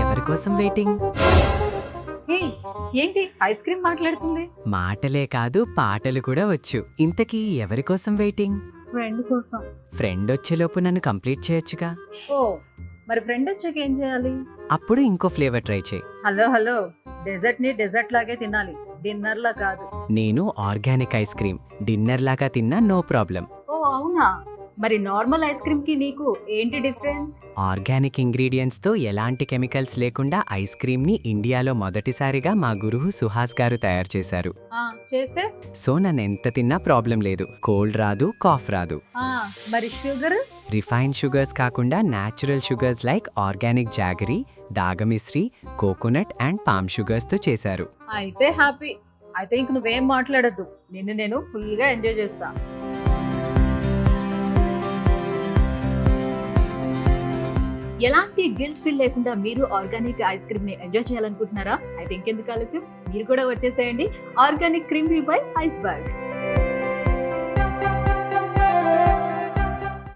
ఎవరి కోసం వెయిటింగ్? హే, ఏంటి ఐస్ క్రీమ్ మాట్లాడుతుంది? మాటలే కాదు పాటలు కూడా వచ్చు. ఇంతకీ ఎవరి కోసం వెయిటింగ్? ఫ్రెండ్ కోసం. ఫ్రెండ్ వచ్చేలోపు నన్ను కంప్లీట్ చేయొచ్చుగా. ఓ, మరి ఫ్రెండ్ వచ్చాక ఏం చేయాలి? అప్పుడు ఇంకో ఫ్లేవర్ ట్రై చేయి. హలో, డెజర్ట్ ని డెజర్ట్ లాగే తినాలి, డిన్నర్ లా కాదు. నేను ఆర్గానిక్ ఐస్ క్రీమ్ డిన్నర్ లాగా తిన్నా నో ప్రాబ్లం. ఓ అవునా, మరి నార్మల్ ఐస్ క్రీమ్ కి నీకు ఏంటి డిఫరెన్స్? ఆర్గానిక్ ఇంగ్రీడియంట్స్ తో ఎలాంటి కెమికల్స్ లేకుండా ఐస్ క్రీమ్ ని ఇండియాలో మొదటిసారిగా మా గురువు సుహాస్ గారు తయారు చేశారు. చేస్తే సో నన్ను ఎంత తిన్నా ప్రాబ్లం లేదు. కోల్డ్ రాదు, కాఫ్ రాదు. మరి షుగర్? రిఫైన్డ్ షుగర్స్ కాకుండా natural sugars like organic jaggery, దాగమిశ్రీ, కోకోనట్ అండ్ పామ్ షుగర్స్ తో చేశారు. అయితే హ్యాపీ. అయితే ఇంక నువ్వేం మాట్లాడద్దు, నేను ఫుల్ గా ఎంజాయ్ చేస్తా. ఎలాంటి గిల్ట్ ఫీల్ లేకుండా మీరు ఆర్గానిక్ ఐస్ క్రీమ్ ని ఎంజాయ్ చేయాలనుకుంటున్నారా? అయితే ఇంకెందుకు ఆలస్యం, మీరు కూడా వచ్చేసేయండి ఆర్గానిక్ క్రీమ్ బై ఐస్ బర్గ్.